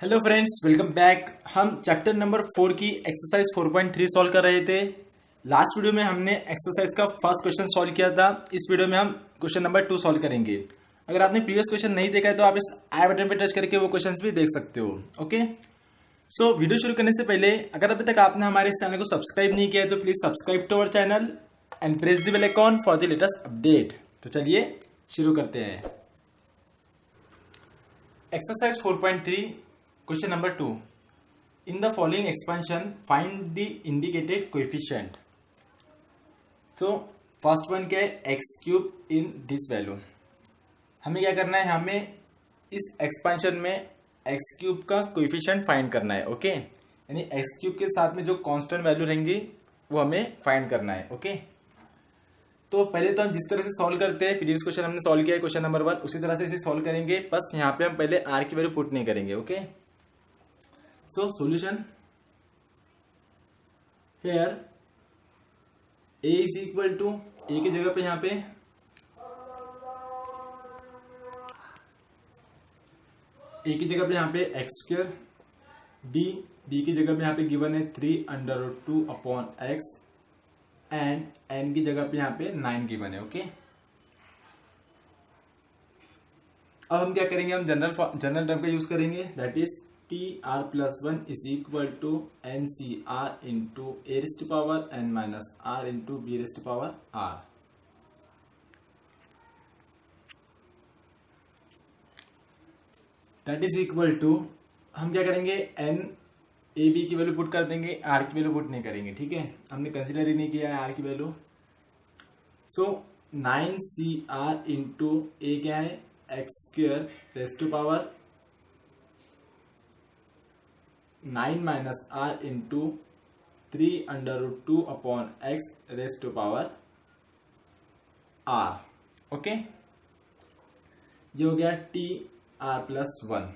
Hello friends, welcome back. हम chapter number 4 की exercise 4.3 solve कर रहे थे। लास्ट वीडियो में हमने एक्सरसाइज का फर्स्ट क्वेश्चन सॉल्व किया था। इस वीडियो में हम क्वेश्चन नंबर 2 सॉल्व करेंगे। अगर आपने प्रीवियस क्वेश्चन नहीं देखा है तो आप इस आई बटन पे टच करके वो क्वेश्चंस भी देख सकते हो। ओके, सो वीडियो शुरू करने से पहले अगर अभी तक आपने हमारे इस चैनल को सब्सक्राइब नहीं किया है तो please subscribe to our channel and press the bell icon for the latest update. तो चलिए शुरू करते हैं। Exercise 4.3 question number 2। In the following expansion, find the indicated coefficient. So, first one क्या है? x cube in this value. हमें क्या करना है? हमें इस एक्सपेंशन में x क्यूब का कोएफिशिएंट फाइंड करना है। ओके, यानी x क्यूब के साथ में जो कांस्टेंट वैल्यू रहेंगी वो हमें फाइंड करना है। ओके, तो पहले तो हम जिस तरह से सॉल्व करते हैं, प्रीवियस क्वेश्चन हमने सॉल्व किया है क्वेश्चन नंबर 1, उसी तरह से इसे सॉल्व करेंगे। बस यहाँ पे हम पहले r की वैल्यू पुट नहीं करेंगे। Okay, so solution here a is equal to a की जगह पे यहाँ पे एक्स स्क्वायर, b की जगह पे यहाँ पे गिवन है 3√2 अपॉन एक्स एंड n की जगह पे यहाँ पे 9 गिवन है। ओके, अब हम क्या करेंगे? हम जनरल टर्म का यूज करेंगे, that is TR+1 is equal to NCR into a raised to power n minus r into b raised to power r. That is equal to, हम क्या करेंगे? n a b की value put कर देंगे, r की value put नहीं करेंगे। ठीक है, हमने कंसिडर ही नहीं किया है r की value. So 9CR into a क्या है? X square raise to power 9 minus r into 3√2 upon x raise to power r. Okay, ये हो गया TR+1,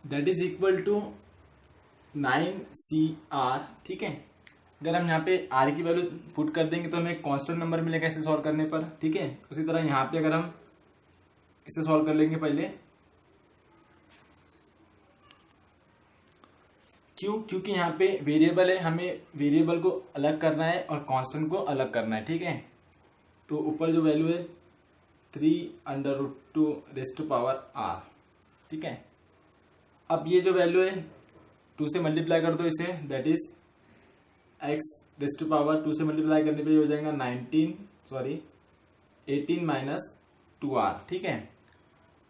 that is equal to 9CR। ठीक है, अगर हम यहाँ पे R की वैल्यू पुट कर देंगे तो हमें कांस्टेंट नंबर मिलेगा इसे सॉल्व करने पर। ठीक है, उसी तरह यहाँ पे अगर हम इसे सॉल्व कर लेंगे पहले, क्योंकि यहाँ पे वेरिएबल है, हमें वेरिएबल को अलग करना है और कांस्टेंट को अलग करना है। ठीक है, तो ऊपर जो वैल्यू है 3√2 रेज़ टू पावर r। ठीक है, अब ये जो वैल्यू है 2 से मल्टीप्लाई कर दो इसे, that is x raise to power 2 से मल्टीप्लाई करने पे हो जाएगा 18 माइनस 2r। ठीक है,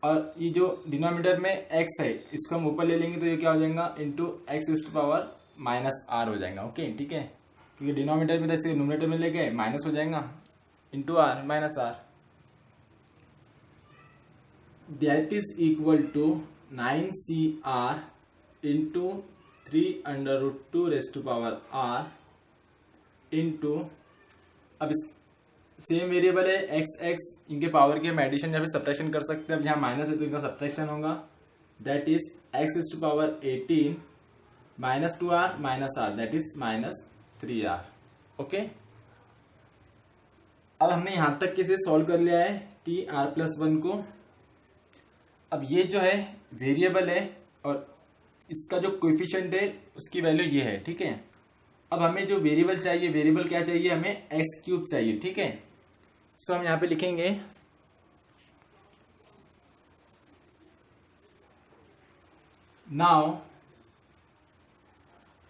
और ये जो डिनोमिनेटर में x है इसको हम ऊपर ले लेंगे तो ये क्या हो जाएगा? Into x raise to power minus r हो जाएगा। ओके, ठीक है, क्योंकि डिनोमिनेटर में जैसे न्यूमरेटर में लेके माइनस हो जाएगा, into r minus r, that is equal to 9CR into 3√2 raise to power r into, अब इस सेम वेरिएबल है x, इनके पावर की हम एडिशन या फिर सब्ट्रैक्शन कर सकते हैं। अब यहाँ माइनस है तो इनका सब्ट्रैक्शन होगा, that is x raise to power 18 minus 2r minus r, that is minus 3r। Okay, अब हमने यहां तक किसे सॉल्व कर लिया है TR+1 को। अब ये जो है वेरिएबल है और इसका जो कोएफिशिएंट है उसकी वैल्यू ये है। ठीक है, अब हमें जो वेरिएबल चाहिए, वेरिएबल क्या चाहिए? हमें एक्स क्यूब चाहिए। ठीक है, सो हम यहां पे लिखेंगे नाउ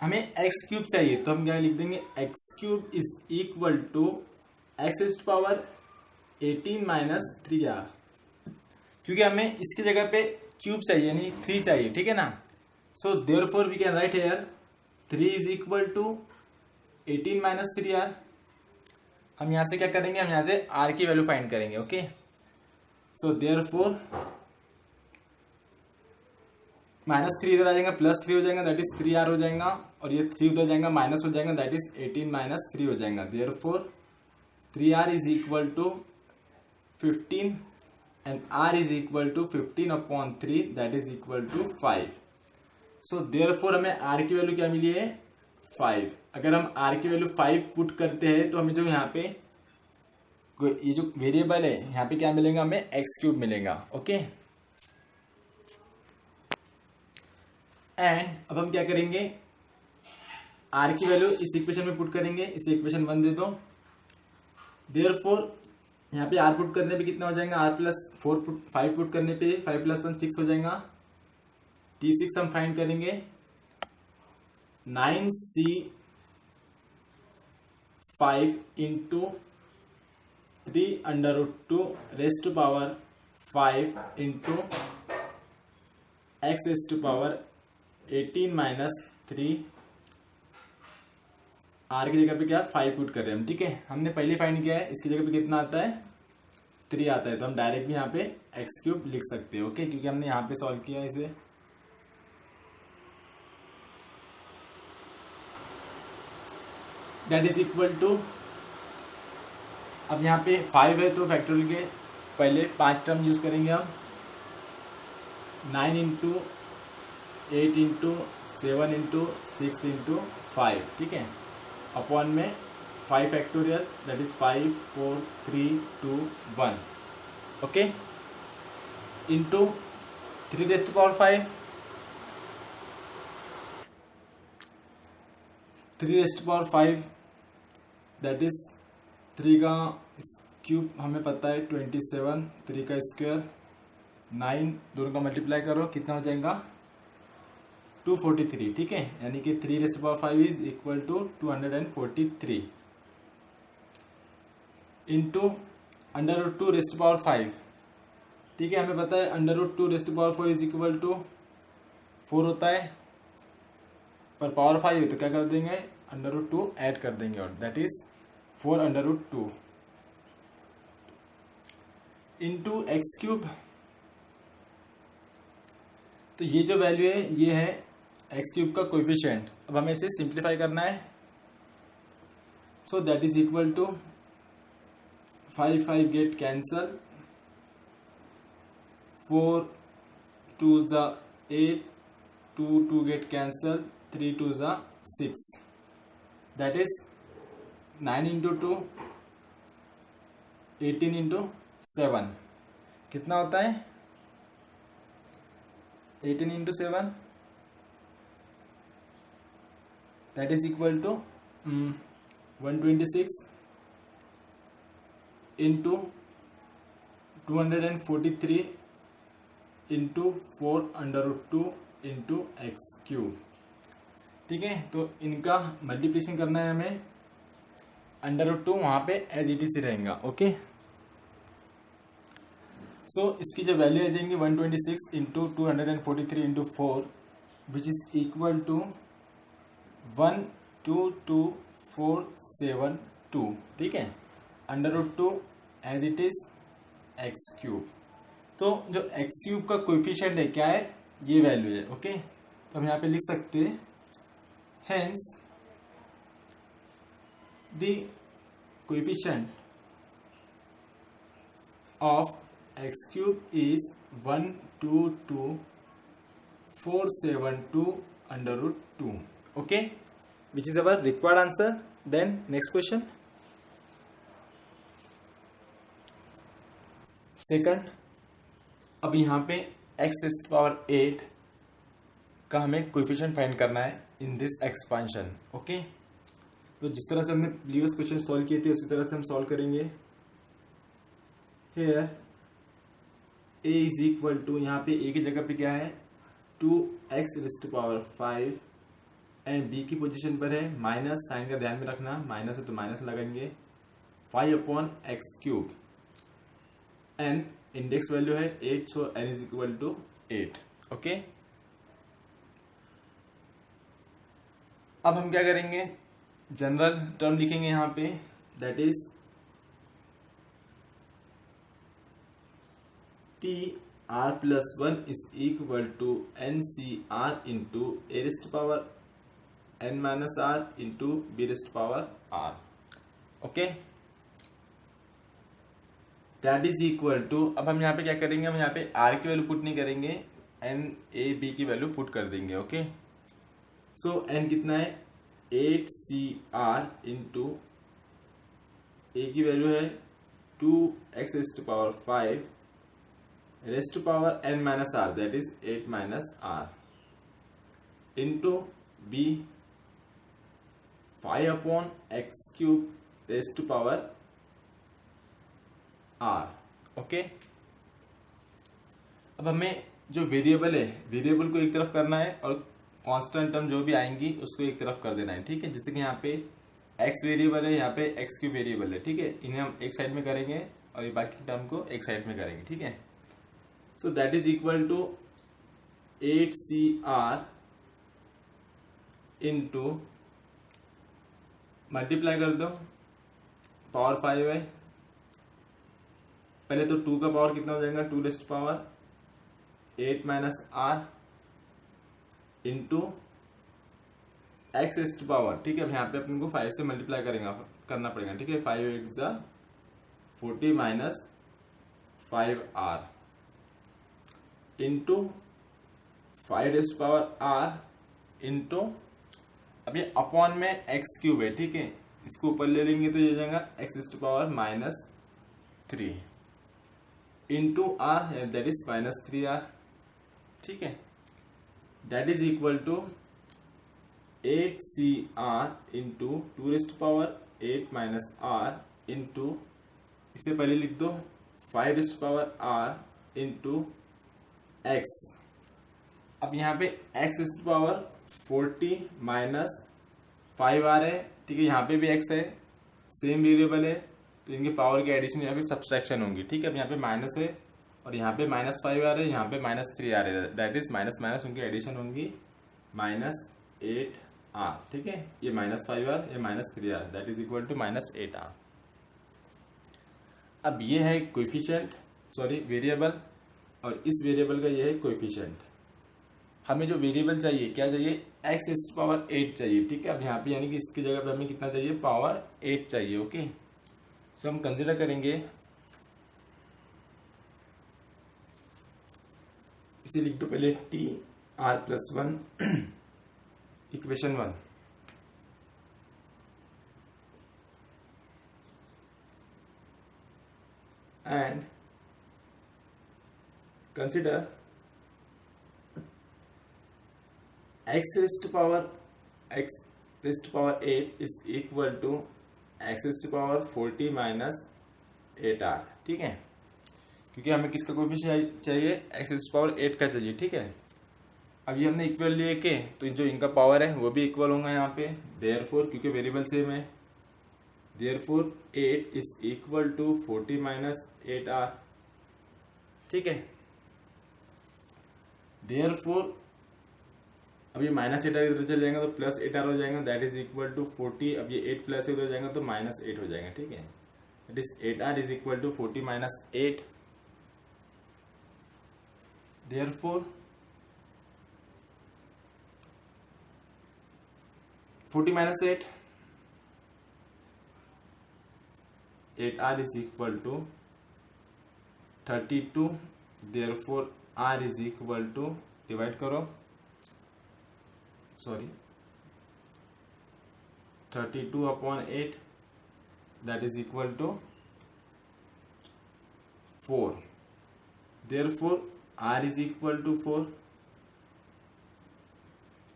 हमें एक्स क्यूब चाहिए तो हम क्या लिख देंगे? X cube is equal to x raise to power 18 minus 3r, क्योंकि हमें इसकी जगह पे क्यूब चाहिए यानी 3 चाहिए। ठीक है ना, so therefore we can write here 3 is equal to 18 minus 3r। हम यहां से क्या करेंगे? हम यहां से r की वैल्यू फाइंड करेंगे। ओके, सो देयरफॉर माइनस 3 इधर आ जाएगा, प्लस 3 हो जाएगा, दैट इज 3r हो जाएगा, और ये 3 उधर जाएगा, माइनस हो जाएगा, दैट इज 18 माइनस 3 हो जाएगा। Therefore 3r is equal to 15 and r is equal to 15 upon 3, that is equal to 5। So therefore हमें r की वैल्यू क्या मिली है? 5। अगर हम r की वैल्यू 5 पुट करते हैं तो हमें जो यहाँ पे ये जो वेरिएबल है यहाँ पे क्या मिलेगा हमें, एक्स क्यूब मिलेगा। ओके, एंड अब हम क्या करेंगे, आर की वैल्यू इस इक्वेशन में पुट करेंगे, इसे इक्वेशन 1 दे दो। देयरफॉर यहाँ पे आर पुट करने पे कितना हो जाएगा, आर प्लस 5 पुट करने पे 5 + 1 6 हो जाएगा। T6 हम फाइंड करेंगे, 9C5 into 3√2 raise to power 5 into x raise to power 18 - 3। R की जगह पे क्या 5 पुट कर रहे हैं हम, ठीक है। हमने पहले फाइंड किया है, इसकी जगह पे कितना आता है, 3 आता है, तो हम डायरेक्ट भी यहाँ पे एक्स क्यूब लिख सकते हैं। ओके, क्योंकि हमने यहाँ पे सॉल्व किया है इसे। दैट इज इक्वल टू, अब यहाँ पे 5 है तो फैक्टोरियल के पहले 5 टर्म यूज करेंगे हम, 9 इंटू 8 इंटू 7 इंटू 6 इंटू 5, ठीक है, अपॉन में 5 factorial, that is 5 4 3 2 1, okay, into 3 raise to power 5, 3 raise to power 5 that is 3 का क्यूब हमें पता है 27, 3 का स्क्वायर 9, दोनों का मल्टीप्लाई करो कितना हो जाएगा 243, ठीक है, यानी कि 3 raise to power 5 is equal to 243 into √2 raise to power 5, ठीक है, हमें पता है √2 raise to power 4 is equal to 4 होता है, पर पावर 5 है तो क्या कर देंगे, √2 ऐड कर देंगे, और that is 4√2 into x cube. तो ये जो वैल्यू है ये है एक्स क्यूब का कोएफिशिएंट। अब हमें इसे सिंप्लीफाई करना है, so that is equal to 5 get cancel, 4 2 8, 2 get cancel, 3 2 6, that is 9 into 2 18 into 7 कितना होता है, 18 into 7 that is equal to 126 into 243 into 4√2 into x cube, ठीक है। तो इनका मल्टीप्लिकेशन करना है हमें, √2 वहां पे एज इट इज रहेगा। ओके, सो इसकी जो वैल्यू आ जाएंगी 126 into 243 into 4 which is equal to 122,472, ठीक है, √2 as it is x cube. तो जो एक्स क्यूब का कोएफिशिएंट है क्या है, ये वैल्यू है। ओके, तो हम यहाँ पे लिख सकते हैं, hence the coefficient of x cube is 122,472 √2, okay, which is our required answer. Then next question, second, अब यहाँ पे x⁸ का हमें कोएफिशिएंट फाइंड करना है इन दिस एक्सपांशन। ओके, तो जिस तरह से हमने प्रीवियस क्वेश्चन सॉल्व किए थे उसी तरह से हम सॉल्व करेंगे। Here a is equal to, यहाँ पे a की जगह पे क्या है 2x⁵ एंड b की पोजीशन पर है माइनस, साइन का ध्यान में रखना, माइनस है तो माइनस लगाएंगे, 5/x³, n इंडेक्स वैल्यू है 8, so n is equal to 8। Okay, अब हम क्या करेंगे, जनरल टर्म लिखेंगे यहाँ पे, that is TR+1 is equal to NCR into a⁻n−r into b⁻r। Okay, that is equal to, अब हम यहाँ पे क्या करेंगे, हम यहाँ पे r की वैल्यू पुट नहीं करेंगे, NAB की वैल्यू पुट कर देंगे। ओके, सो n कितना है 8CR इंटू a की वैल्यू है 2x raised to power 5 raised to power n minus r, that is 8 minus r, into b 5 upon x cube raised to power r. Okay, अब हमें जो variable है, variable को एक तरफ करना है और कांस्टेंट टर्म जो भी आएंगी उसको एक तरफ कर देना है, ठीक है। जैसे कि यहाँ पे x वेरिएबल है, यहाँ पे x क्यूब वेरिएबल है, ठीक है। इन्हें हम एक साइड में करेंगे और ये बाकी टर्म को एक साइड में करेंगे, ठीक है। So that is equal to 8cr into, multiply कर दो, पावर 5 है, पहले तो 2 का पावर कितना हो जाएगा, 2 raised power 8 minus r into x raised power, ठीक है। अब यहाँ पे अपन को 5 से मल्टीप्लाई करना पड़ेगा, ठीक है। 5 8 जा 40 minus 5r into 5 raised power r into, अब ये अपॉन में एक्स क्यूब है, ठीक है। इसको ऊपर ले लेंगे तो ये जाएगा x raised power minus 3 into r, that is minus 3r, ठीक है। That is equal to 8cr into 2 raised power 8 minus r into, इससे पहले लिख दो 5 raised power r into x। अब यहाँ पे x raised power 40 minus 5r है, ठीक है। यहाँ पे भी x है, सेम वेरिएबल है, तो इनके पावर के एडिशन यहाँ पे सब्सट्रैक्शन होंगी, ठीक है। अब यहाँ पे माइनस है और यहाँ पे माइनस 5r है, यहाँ पे माइनस 3r है, दैट इज माइनस माइनस उनकी एडिशन होंगी माइनस 8r, ठीक है। ये माइनस 5r, ये minus 3r, that is equal to minus 8r। अब ये है कोएफिशिएंट, सॉरी वेरिएबल, और इस वेरिएबल का ये है कोएफिशिएंट। हमें जो वेरिएबल चाहिए, क्या चाहिए, x रेज़्ड टू पावर 8 चाहिए, ठीक है। अब यहाँ पे यानी कि इसकी जगह पे हमें कितना चाहिए, पावर 8 चाहिए, ओके। सो हम कंसिडर करेंगे, इसे लिख दो पहले tr+1 equation 1, and consider x raised to power 8 is equal to x raised to power 40 minus 8r, ठीक है। क्योंकि हमें किसका कोएफिशिएंट चाहिए, x raised to power 8 का चाहिए, ठीक है। अब ये हमने इक्वल लिए के, तो जो इनका पावर है वो भी इक्वल होगा यहाँ पे, देयरफॉर क्योंकि वेरिएबल सेम है, therefore 8 is equal to 40 minus 8r, ठीक है। देयरफॉर अब ये माइनस 8r इधर चल जाएगा तो प्लस 8r हो जाएगा, दैट इज इक्वल टू 40, अब ये 8 प्लस इधर जाएगा तो माइनस 8 हो जाएगा, ठीक है। That is 8r is equal to 40 minus 8, therefore 40 minus 8, 8r is equal to 32, therefore r is equal to, divide करो, sorry, 32 upon 8, that is equal to 4, therefore r is equal to 4।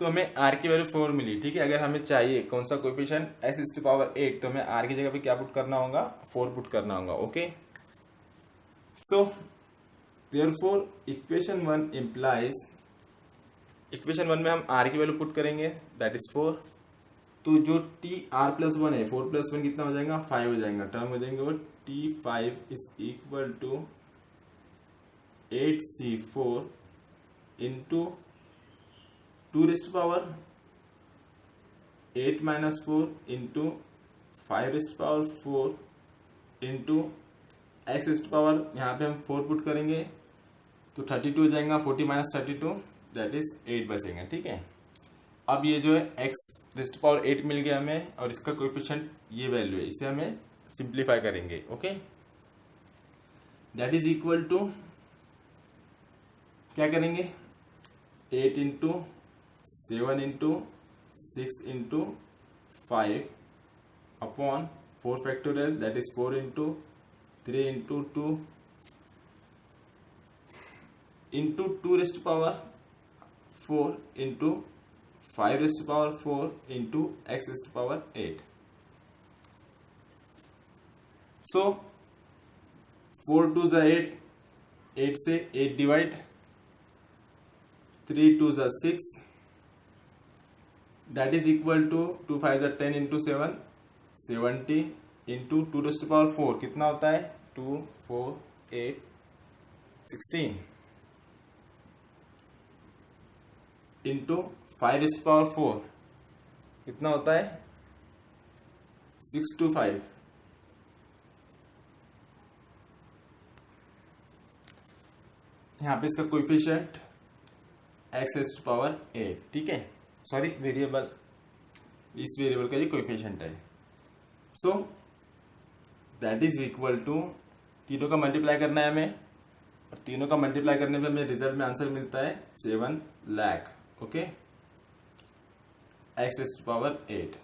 तो हमें r की value 4 मिली, ठीक है। अगर हमें चाहिए कौन सा coefficient x raised to power 8, तो हमें r की जगह पे क्या पुट करना होगा, 4 पुट करना होगा, okay. So therefore equation 1 implies, equation 1 में हम r की वैल्यू पुट करेंगे, दैट इज 4। तो जो tr+1 है, 4 + 1 कितना हो जाएगा, 5 हो जाएगा, टर्म हो जाएंगे वो t5 is equal to 8c4 into 2 raised to power 8 minus 4 into 5 raised to power 4 into x raised to power, यहाँ पे हम 4 पुट करेंगे तो 32 हो जाएगा, 40 माइनस 32 दैट इज 8 बचेगा, ठीक है। अब ये जो है x रेज़्ड टू पावर 8 मिल गया हमें, और इसका कोएफिशिएंट ये वैल्यू है, इसे हमें सिंप्लीफाई करेंगे, okay. That is equal to, क्या करेंगे, 8 into 7 into 6 into 5 upon 4 factorial, that is 4 into 3 into 2 into 2 raised power 4 into 5 raised power 4 into x raised power 8. So 4 2 जा 8, 8 से 8 डिवाइड, 3 2 जा 6, दैट इज इक्वल टू 2 5 जा 10 into 7 70 into 2 raised power 4 कितना होता है 2 4 8 16 into 5 raised power 4 कितना होता है 6 2 5. यहाँ पे इसका coefficient x raise to power 8. ठीक है, सॉरी वेरिएबल, इस वेरिएबल का ये कोएफिशिएंट है. So that is equal to, तीनों का मल्टीप्लाई करना है हमें, और तीनों का मल्टीप्लाई करने पे हमें रिजल्ट में आंसर मिलता है 7 lakh. Okay, x raise to power 8.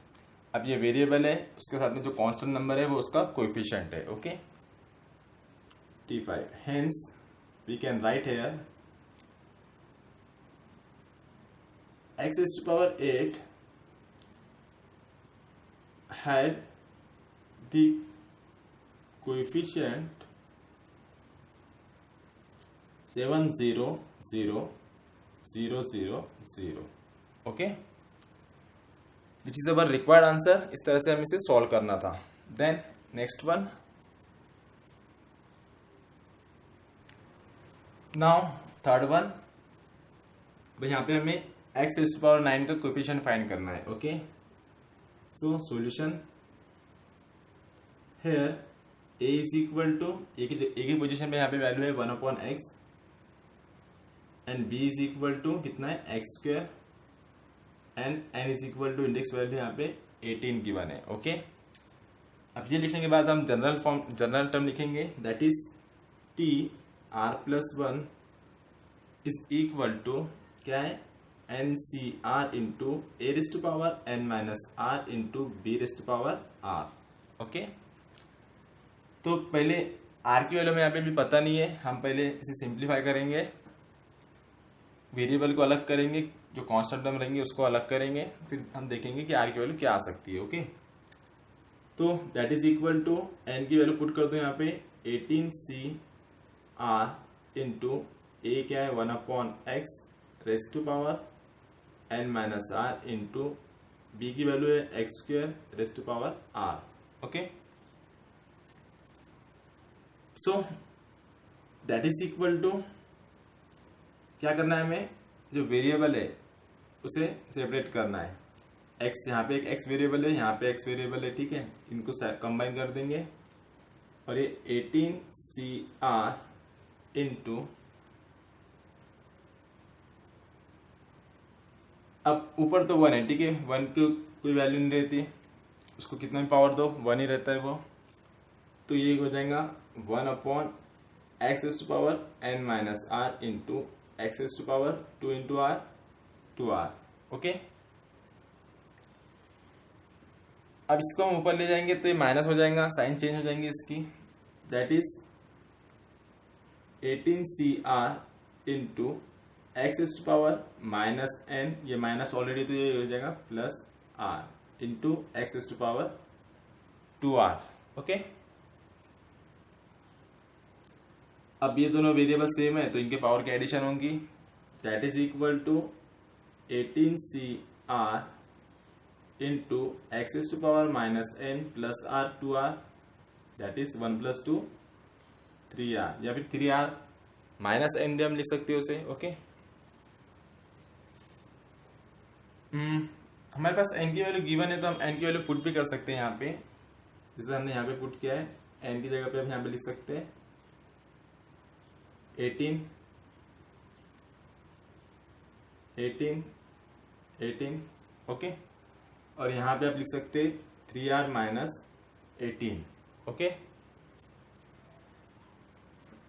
अब ये वेरिएबल है, उसके साथ में जो कांस्टेंट नंबर है वो उसका कोएफिशिएंट है. Okay, T5. Hence we can write here x raised to power 8 had the coefficient 70000. Okay, which is our required answer. इस तरह से हमें इसे सॉल्व करना था. Then next one, now third one. भाई यहाँ पे हमें x रेज़ टू पावर 9 का कोएफिशिएंट फाइंड करना है. Okay, so solution here a is equal to, a की पोजीशन पे यहाँ पे वैल्यू है 1/x and b is equal to कितना है x square and n is equal to index value यहाँ पे 18 की 1 है. ओके, अब ये लिखने के बाद हम जनरल टर्म लिखेंगे, that is t r plus 1 is equal to क्या है NCR into a raise to power n minus r into b raise to power r. Okay, तो पहले r की वैल्यू में यहाँ पे भी पता नहीं है, हम पहले इसे सिंप्लीफाई करेंगे, वेरिएबल को अलग करेंगे, जो कांस्टेंट टर्म रहेंगे उसको अलग करेंगे, फिर हम देखेंगे कि r की वैल्यू क्या आ सकती है. ओके, तो that is equal to n की वैल्यू पुट कर दो यहाँ पे 18CR इंटू a क्या है 1/x raise to power n minus r into b की वैल्यू है x square raise to power r. Okay, so that is equal to, क्या करना है हमें, जो वेरिएबल है उसे सेपरेट करना है. x यहाँ पे एक x वेरिएबल है, यहाँ पे x वेरिएबल है. ठीक है, इनको कंबाइन कर देंगे और ये 18CR इंटू, अब ऊपर तो 1 है. ठीक है, 1 की कोई वैल्यू नहीं रहती, उसको कितना भी पावर दो 1 ही रहता है वो, तो ये हो जाएगा 1/x raise to power n minus r into x raise to power 2 into r 2r. Okay, अब इसको हम ऊपर ले जाएंगे तो ये माइनस हो जाएगा, साइन चेंज हो जाएंगे इसकी, that is 18CR into x raise to power minus n, ये माइनस ऑलरेडी तो ये हो जाएगा plus r into x raise to power 2r. Okay, अब ये दोनों वेरिएबल सेम है तो इनके पावर की एडिशन होंगी, that is equal to 18CR into x raise to power minus n plus r 2r, that is 1 plus 2 3r, या फिर 3r माइनस n भी हम लिख सकते हो उसे. ओके, हमारे पास n की वैल्यू गिवन है तो हम n की वैल्यू पुट भी कर सकते हैं यहाँ पे, जैसे हमने यहाँ पे पुट किया है. n की जगह पे हम यहाँ पे लिख सकते हैं 18 18 18. ओके, और यहाँ पे आप लिख सकते हैं 3r माइनस 18. ओके,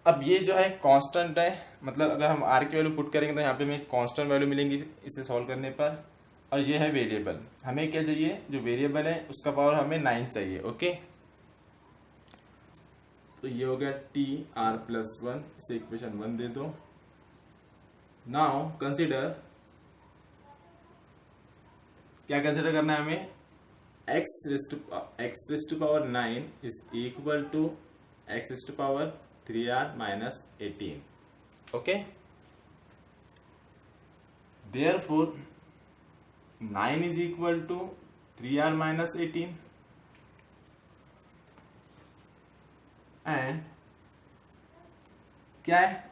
अब ये जो है कांस्टेंट है, मतलब अगर हम r की वैल्यू पुट करेंगे तो यहाँ पे हमें कांस्टेंट वैल्यू मिलेंगी इसे सॉल्व करने पर, और ये है वेरिएबल. हमें क्या चाहिए, जो वेरिएबल है उसका पावर हमें 9 चाहिए. ओके, तो ये हो गया टी आर प्लस 1, इसे इक्वेशन 1 दे दो। नाउ कंसिडर, क्या कंसिडर करना है हमें, x raised to power 9 is equal to x raised to power 3r minus 18। Okay, therefore 9 is equal to 3r minus 18 and क्या है,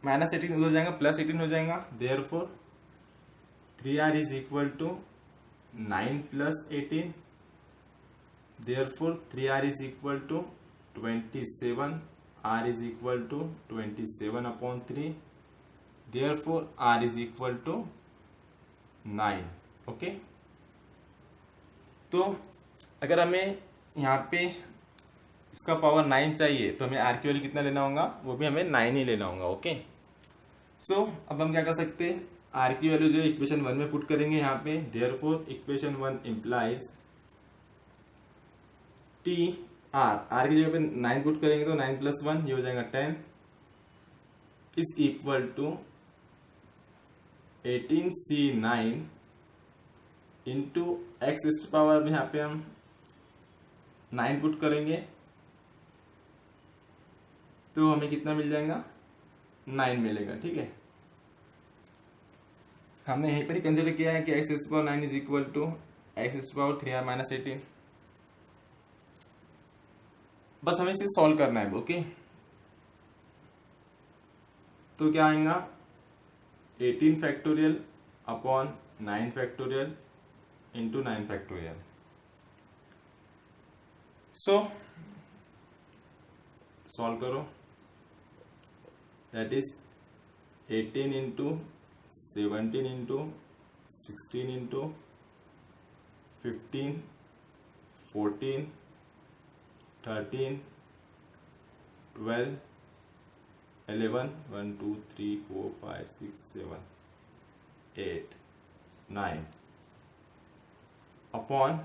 माइनस 18 हो जाएगा, प्लस 18 हो जाएगा। Therefore 3r is equal to 9 plus 18, therefore 3r is equal to 27, r is equal to 27 upon 3, therefore r is equal to 9। Okay, तो अगर हमें यहाँ पे इसका पावर 9 चाहिए तो हमें r की वैल्यू कितना लेना होगा, वो भी हमें 9 ही लेना होगा। ओके, सो अब हम क्या कर सकते हैं, r की वैल्यू जो इक्वेशन 1 में पुट करेंगे यहाँ पे। Therefore equation 1 implies T R की जगह पे 9 पुट करेंगे तो 9 प्लस 1 ये हो जाएगा 10 is equal to 18c9 into x raised power, यहाँ पे हम 9 पुट करेंगे तो हमें कितना मिल जाएगा, 9 मिलेगा। ठीक है, हमने यहीं पर ही कंसिडर किया है कि x raised power 9 is equal to x raised power 3r minus 18। बस हमें इसे सॉल्व करना है। ओके, तो क्या आएगा, 18 factorial upon 9 factorial into 9 factorial. So solve करो, that is 18 into 17 into 16 into 15 14 13 12 11 1 2 3 4 5 6 7 8 9 upon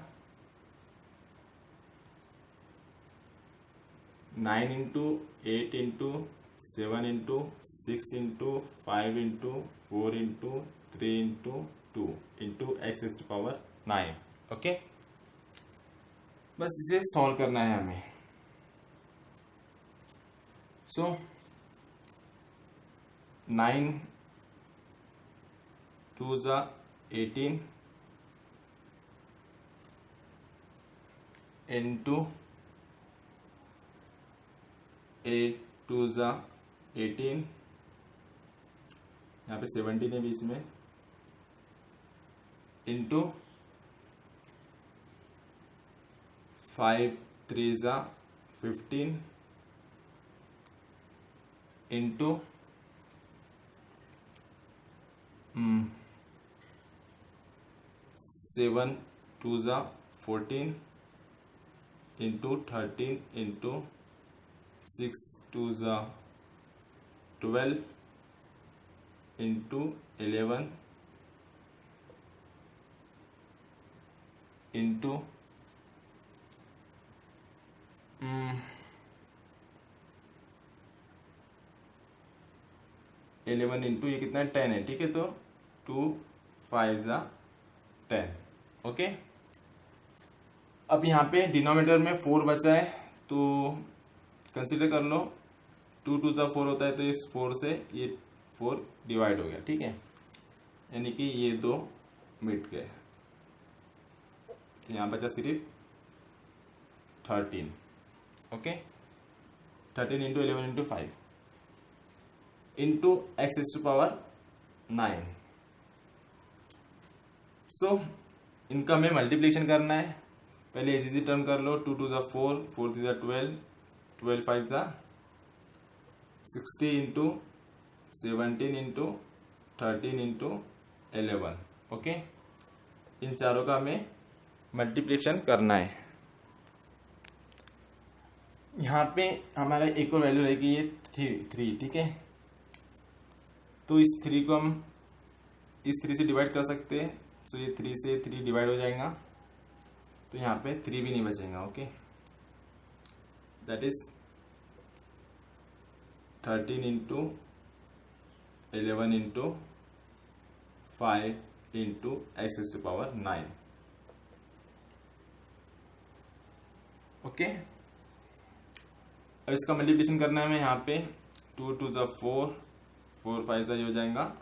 9 into 8 into 7 into 6 into 5 into 4 into 3 into 2 into x to power 9। Okay, बस इसे सॉल्व करना है हमें। सो 9 2 जा 18 इंटू 8 2 जा 18, यहाँ पे 17 है बीच में, इंटू 5 3 जा 15 इंटू 7 2 जा 14 इंटू 13 इंटू 6 2 जा 12 इंटू 11 इंटू 11 इंटू ये कितना है, 10 है। ठीक है, तो 2 5 जा 10। ओके, अब यहाँ पे डिनोमिनेटर में 4 बचा है तो कंसीडर कर लो, 2 2 जा 4 होता है तो इस 4 से ये 4 डिवाइड हो गया। ठीक है, यानी कि ये 2 मिट गए, तो यहाँ बचा सिर्फ 13। Okay, 13 into 11 into 5 into x is to power 9। So इनका हमें मल्टीप्लिकेशन करना है। पहले इजी टर्म कर लो, 2 2 जा 4 4 3 जा 12 12 5 जा 60 इंटू 17 इंटू 13 इंटू 11। ओके, इन चारों का हमें मल्टीप्लिकेशन करना है। यहाँ पे हमारा एक और वैल्यू रहेगी ये 3। ठीक है, तो इस 3 को हम इस 3 से डिवाइड कर सकते हैं। सो ये 3 से 3 डिवाइड हो जाएगा तो यहाँ पे 3 भी नहीं बचेगा। Okay, that is 13 into 11 into 5 into x is to power 9। Okay, अब इसका मल्टीप्लिकेशन करना है हमें यहाँ पे 2 2 ज़ा 4, 4 5 ज़ा ये हो जाएगा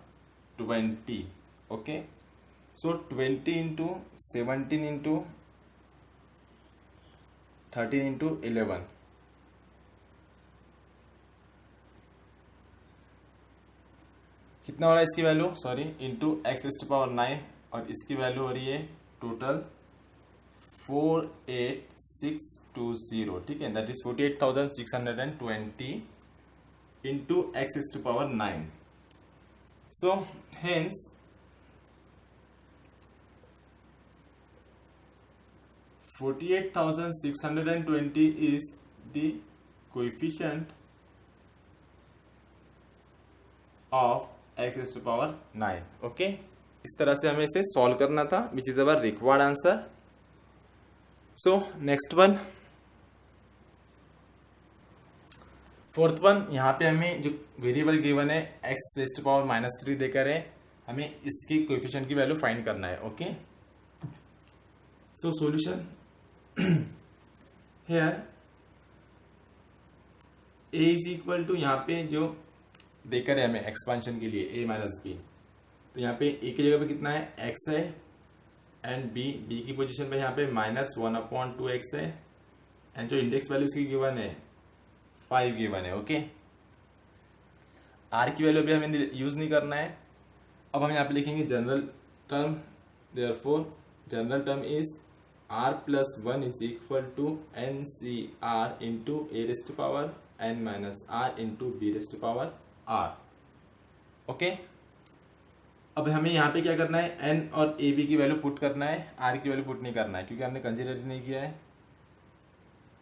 20। Okay, so 20 into 17 into 13 into 11, कितना हो रहा है इसकी value, sorry, into x is to power 9, और इसकी वैल्यू हो रही है टोटल 48620। ठीक है, that is 48,620 into x is to power 9। So hence 48,620 is the coefficient of x is to power 9। Okay, इस तरह से हमें इसे सॉल्व करना था, विच is our required answer. So next one, fourth one, यहाँ पे हमें जो वेरिएबल गिवन है x रेज़ टू पावर -3 देकर है, हमें इसकी कोएफिशिएंट की वैल्यू फाइंड करना है। Okay, so solution here a is equal to, यहाँ पे जो देकर है हमें एक्सपांशन के लिए a माइनस बी, तो यहाँ पे a की जगह पे कितना है, x है, एंड b की पोजीशन पे यहाँ पे -1/2x है, एंड जो इंडेक्स वैल्यू इसकी गिवन है 5 गिवन है। ओके, r की वैल्यू भी हमें यूज नहीं करना है। अब हम यहाँ पे लिखेंगे general term, therefore general term is r plus 1 is equal to NCr into a raised to power n minus r into b raised to power r। Okay, अब हमें यहाँ पे क्या करना है, n और a b की वैल्यू पुट करना है, r की वैल्यू पुट नहीं करना है क्योंकि हमने कंसिडर नहीं किया है।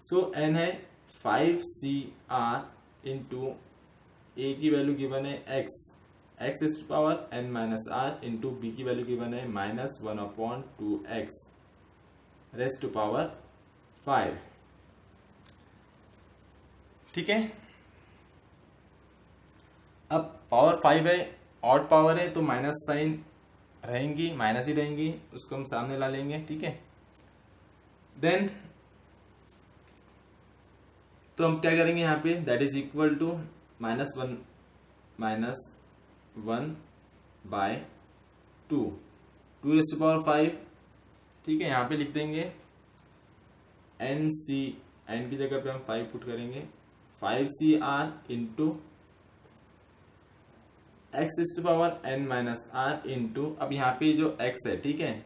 सो n है 5cr इंटू a की वैल्यू गिवन है x is to power n minus r into b की वैल्यू गिवन है -1/2x रेज़ टू पावर 5। ठीक है, अब पावर 5 है, ऑड पावर है, तो माइनस साइन रहेंगी, माइनस ही रहेंगी, उसको हम सामने ला लेंगे। ठीक है, देन तो हम क्या करेंगे यहाँ पे, that is equal to -1/2 2 raise to power 5। ठीक है, यहाँ पे लिख देंगे n की जगह पे हम 5 पुट करेंगे, 5cr into x is to power n minus r into, अब यहाँ पे जो x है, ठीक है,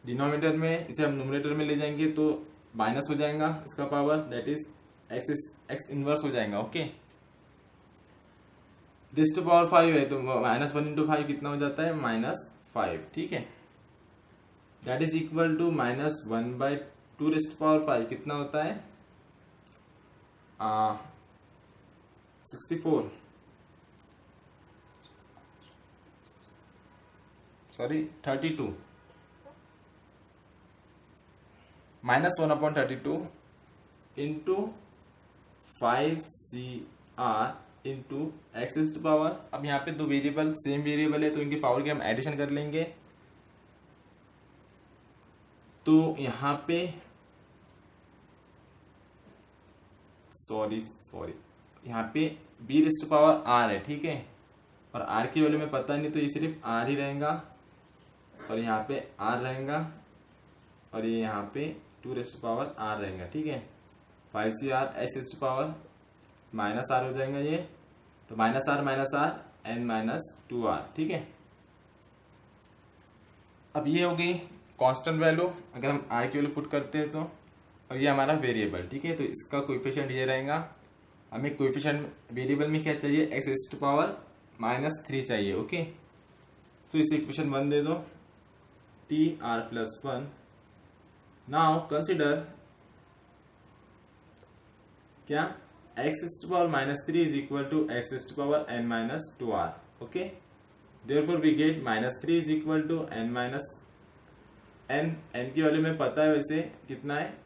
डिनोमिनेटर में इसे हम न्यूमरेटर में ले जाएंगे तो माइनस हो जाएगा इसका power, that is x inverse हो जाएगा। ओके, रेज़ टू पावर 5 है तो -1 इंटू 5 कितना हो जाता है, -5। ठीक है, that is equal to -1/2 raise to power 5 कितना होता है, 64, sorry 32, -1/32 into 5cr into x is to power, अब यहाँ पे दो वेरिएबल सेम वेरिएबल है तो इनके पावर के हम एडिशन कर लेंगे, तो यहाँ पे सॉरी यहाँ पे b raise to power r है। ठीक है, और r की वैल्यू में पता नहीं तो ये सिर्फ r ही रहेगा, और यहाँ पे r रहेगा, और ये यहाँ पे 2 रेज़ टू पावर r रहेगा। ठीक है, 5cr x raise to power -r हो जाएगा ये, तो -r n माइनस 2r। ठीक है, अब ये हो गई कांस्टेंट वैल्यू, अगर हम r की वैल्यू पुट करते हैं तो, और ये हमारा वेरिएबल। ठीक है, तो इसका कोएफिशिएंट ये रहेगा, हमें कोएफिशिएंट वेरिएबल में क्या चाहिए, x रेज़ टू पावर -3 चाहिए। ओके, सो इसे इक्वेशन 1 दे दो, tr+1। नाउ कंसिडर क्या, x raise to power -3 is equal to x raise to power n minus 2r। Okay, therefore we get -3 is equal to n minus n की वैल्यू में पता है वैसे कितना है,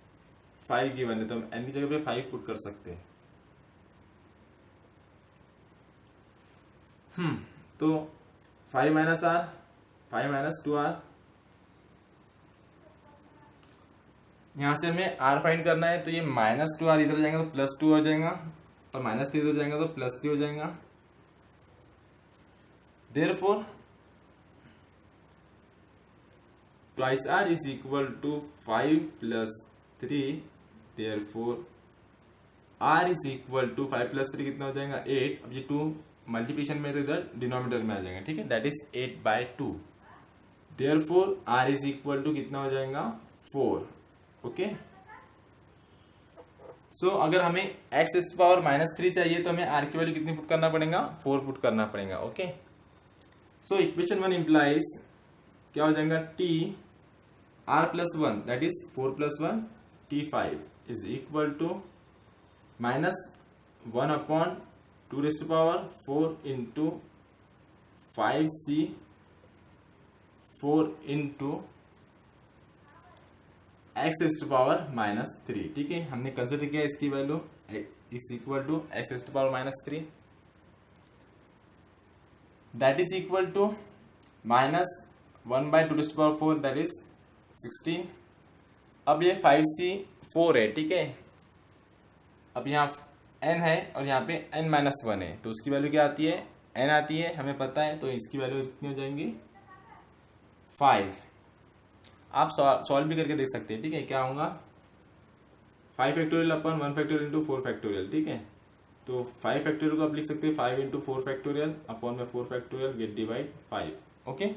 5 गिवन है, तो हम n की जगह पे 5 पुट कर सकते हैं। तो 5 माइनस आर, 5 माइनस 2r, यहां से हमें r फाइंड करना है, तो ये -2r इधर जाएगा तो +2 हो जाएगा, और -3 इधर जाएगा तो +3 हो जाएगा। Therefore twice r is equal to 5 + 3, therefore r is equal to 5 + 3 कितना हो जाएगा 8। अब ये 2 मल्टीप्लिकेशन में तो इधर डिनोमिनेटर में आ जाएगा, ठीक है, that is 8/2। Therefore r is equal to कितना हो जाएगा 4। ओके, सो अगर हमें x⁻³ चाहिए तो हमें r की वैल्यू कितनी पुट करना पड़ेगा, 4 पुट करना पड़ेगा। ओके, सो इक्वेशन 1 इंप्लाइज क्या हो जाएगा, t r+1 that is 4 + 1 t5 is equal to -1/2⁴ into 5c 4 into x⁻³ ठीक है, हमने कंसिडर किया इसकी value is equal to x⁻³ that is equal to -1/2⁴ that is 16। अब ये 5c 4 है, ठीक है, अब यहाँ n है और यहाँ पे n-1 है, तो उसकी वैल्यू क्या आती है, n आती है, हमें पता है, तो इसकी वैल्यू कितनी हो जाएंगी 5। आप सॉल्व भी करके देख सकते हैं, ठीक है, क्या होगा 5 फैक्टोरियल अपन 1 फैक्टोरियल इंटू 4 फैक्टोरियल, ठीक है, तो 5 फैक्टोरियल को आप लिख सकते हैं 5 इंटू 4 फैक्टोरियल अपॉन में 4 factorial get divide 5। Okay,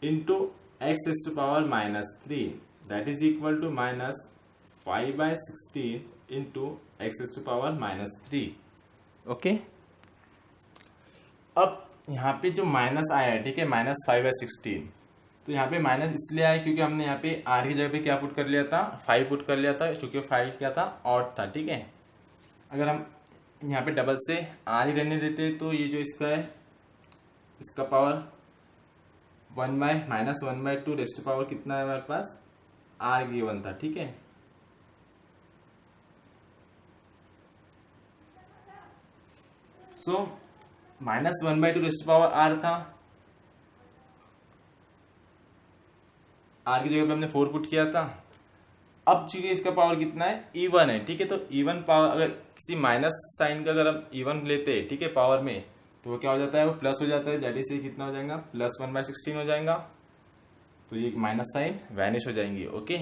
into x⁻³ that is equal to -5/16 into x⁻³ okay. अब यहाँ पे जो माइनस आया है, ठीक है, -5/16, तो यहाँ पे माइनस इसलिए आया क्योंकि हमने यहाँ पे r की जगह पे क्या पुट कर लिया था, 5 पुट कर लिया था, क्योंकि 5 क्या था, ऑड था, ठीक है। अगर हम यहाँ पे डबल से r ही रहने देते तो ये जो इसका है, इसका पावर 1/-1/2 रेस्ट पावर कितना है हमारे पास, r गिवन था, ठीक है। सो -1/2 रेस्ट पावर r था, r की जगह पे हमने 4 पुट किया था। अब चूंकि इसका पावर कितना है, इवन है, ठीक है, तो इवन पावर अगर किसी माइनस साइन का अगर हम इवन लेते हैं, ठीक है, पावर में, तो वो क्या हो जाता है, वो प्लस हो जाता है, दैट इज कितना हो जाएगा, +1/16 हो जाएगा, तो ये माइनस साइन वैनिश हो जाएंगे। ओके,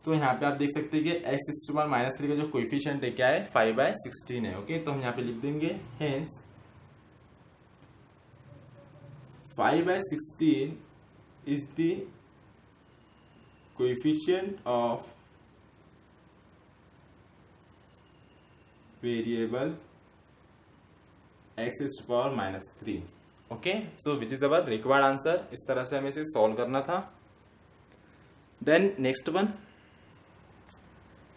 तो यहाँ पे आप देख सकते हैं कि x⁻³ का जो कोएफिशिएंट है क्या है, 5/16 है। ओके, तो हम यहाँ पे लिख देंगे hence 5/16 is the coefficient of variable x⁻³ okay, so which is our required answer. इस तरह से हमें इसे सॉल्व करना था। Then next one,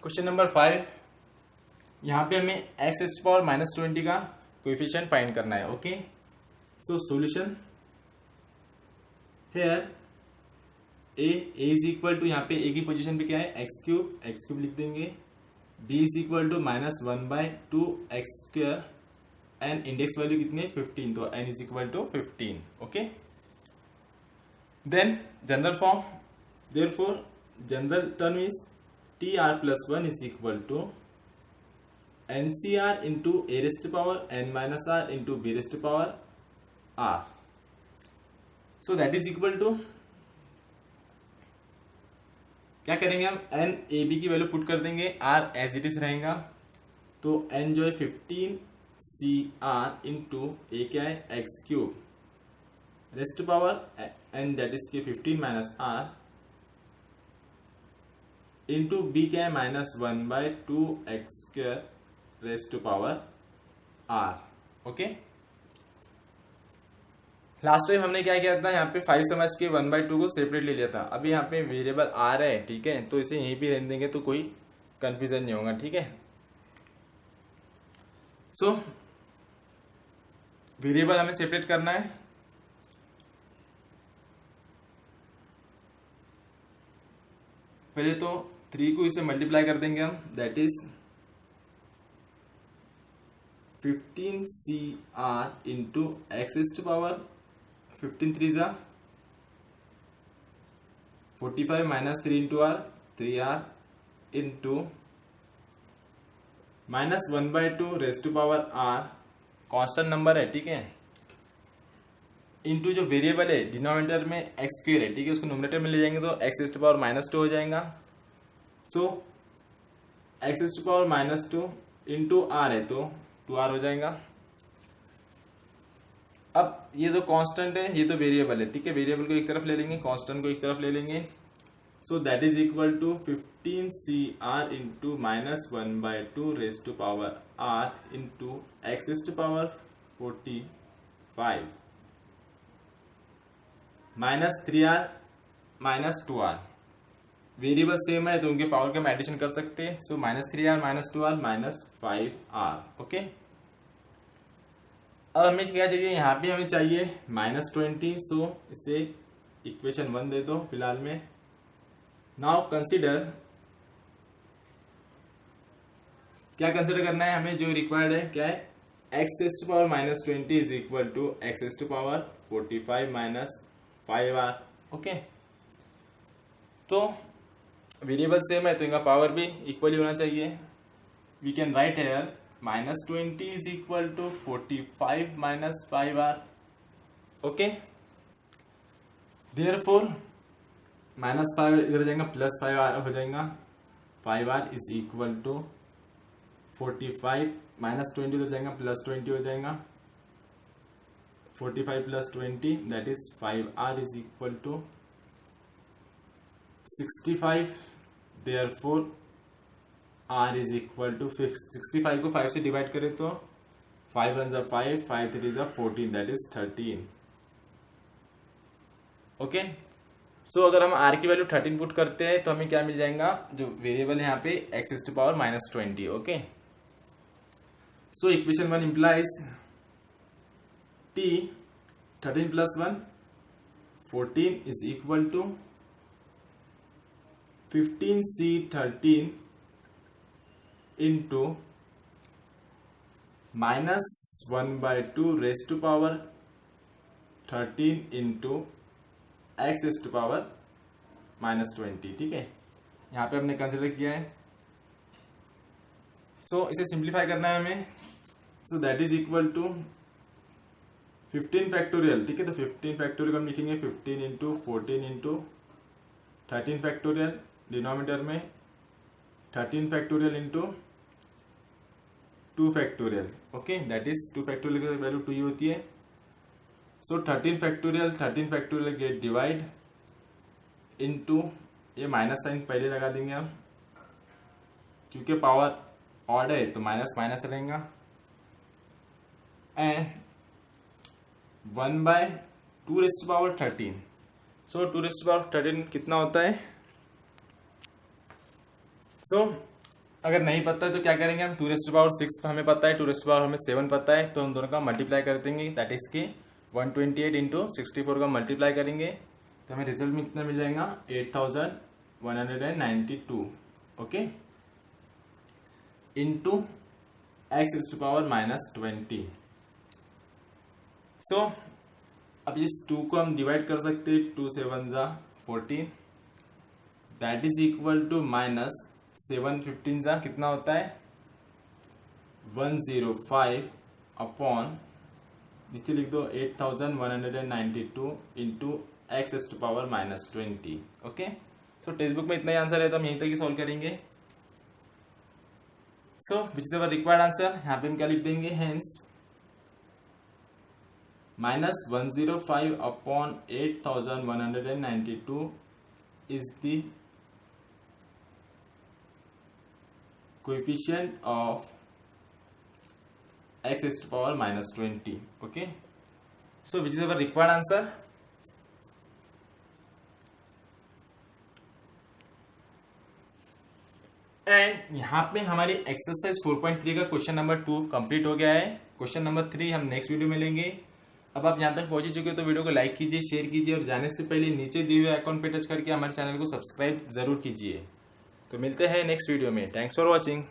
question number 5, यहाँ पे हमें x⁻20 का कोएफिशिएंट फाइंड करना है। Okay, so solution here a is equal to, यहाँ पे a की पोजीशन पे क्या है, x³ लिख देंगे, b is equal to -1/2x², and index value कितनी है 15, तो n is equal to 15। Okay, then general form, therefore general term is tr+1 is equal to ncr into a⁻n-r into b⁻r। So that is equal to, क्या करेंगे हम, n a b की value put कर देंगे, r as it is रहेगा, तो n जो है 15cr इंटू a क्या है x³ rest power n that is के 15 - r इंटू b क्या है -1/2x² rest power r। Okay, last time हमने क्या किया था, यहाँ पे 5 समझ के 1/2 को सेपरेट ले लिया था। अभी यहाँ पे वेरिएबल r है, ठीक है, तो इसे यहीं पे रहने देंगे तो कोई कंफ्यूजन नहीं होगा, ठीक है। सो वेरिएबल हमें सेपरेट करना है। पहले तो 3 को इसे मल्टीप्लाई कर देंगे हम, that is 15CR into x is to power 15 3 जा 45 minus 3 into R 3R into -1/2 raise to power R, constant number है, ठीक है, इंटू जो वेरिएबल है डिनोमिनेटर में एक्स स्क्वायर है, ठीक है, उसको नोमिनेटर में ले जाएंगे तो एक्स इज टू पावर -2 हो जाएगा। So x is to power -2 into R है तो 2R हो जाएगा। अब ये तो कांस्टेंट है, ये तो वेरिएबल है, ठीक है, वेरिएबल को एक तरफ ले लेंगे, कांस्टेंट को एक तरफ ले लेंगे। So that is equal to 15CR into -1/2 raise to power R into x is to power 45 -3R -2R। Variable same है तो उनके पावर का हम एडिशन कर सकते हैं। सो -3R -2R -5R। ओके, अब हमें क्या चाहिए, यहाँ पे हमें चाहिए -20। सो इसे इक्वेशन 1 दे दो फिलहाल में। नाउ कंसीडर, क्या कंसीडर करना है हमें, जो रिक्वायर्ड है क्या है, x is to power -20 is equal to x is to power 45 -5R। Okay, तो वेरिएबल सेम है तो इनका पावर भी इक्वली होना चाहिए। We can write here -20 is equal to 45 -5R। Okay, therefore -5 इधर जाएगा +5R हो जाएगा। 5R इज इक्वल टू 45 -20 इधर जाएगा +20 हो जाएगा। 45 + 20 that is 5R is equal to 65। Therefore R is equal to 65 को 5 से डिवाइड करें तो 5 1 5 5 3 14 दैट इज 13। ओके, सो अगर हम R की वैल्यू 13 पुट करते हैं तो हमें क्या मिल जाएगा, जो वेरिएबल है यहाँ पे x is to power -20। Okay, so equation 1 implies t 13 + 1 14 is equal to 15C13 into -1/2 raise to power 13 into x is to power -20। ठीक है, यहाँ पे हमने कंसिडर किया है। सो इसे सिंप्लीफाई करना है हमें। So that is equal to 15 factorial. ठीक है, तो 15 फैक्टोरियल हम लिखेंगे 15 इंटू 14 इंटू 13 फैक्टोरियल, डिनोमिनेटर में 13 factorial into 2 factorial. Okay, that is 2 factorial की वैल्यू 2 ही होती है। So 13 factorial get divide into, ये माइनस साइन पहले लगा देंगे हम क्योंकि पावर ऑड है तो माइनस माइनस रहेगा, and 1/2 raise to power 13। So 2 raise to power 13 कितना होता है। सो अगर नहीं पता है तो क्या करेंगे हम, 2 रेज़ टू पावर 6 हमें पता है, 2 रेज़ टू पावर हमें 7 पता है, तो हम दोनों का मल्टीप्लाई कर देंगे। दैट इज की 128 इंटू 64 का मल्टीप्लाई करेंगे तो हमें रिजल्ट में कितना मिल जाएगा, 8192। Okay, into x is to power -20। So अब इस 2 को हम डिवाइड कर सकते हैं, 2 से 1 जा 14, दैट इज इक्वल टू -7 15 जा कितना होता है 105 अपॉन, नीचे लिख दो 8192 into x is to power -20। Okay, so text book में इतना ही आंसर है तो हम यहीं तक ही सॉल्व करेंगे। So which is our required answer, यहाँ पे हम क्या लिख देंगे, hence -105 upon 8192 is the coefficient of x is to power -20. Okay, so which is our required answer? And यहाँ पे हमारी एक्सरसाइज 4.3 का क्वेश्चन नंबर 2 कंप्लीट हो गया है। क्वेश्चन नंबर 3 हम नेक्स्ट वीडियो में लेंगे। अब आप यहाँ तक पहुंच ही चुके हो तो वीडियो को लाइक कीजिए, शेयर कीजिए और जाने से पहले नीचे दिए हुए आइकॉन पे टच करके हमारे चैनल को सब्सक्राइब जरूर कीजिए। तो मिलते हैं नेक्स्ट वीडियो में। Thanks for watching.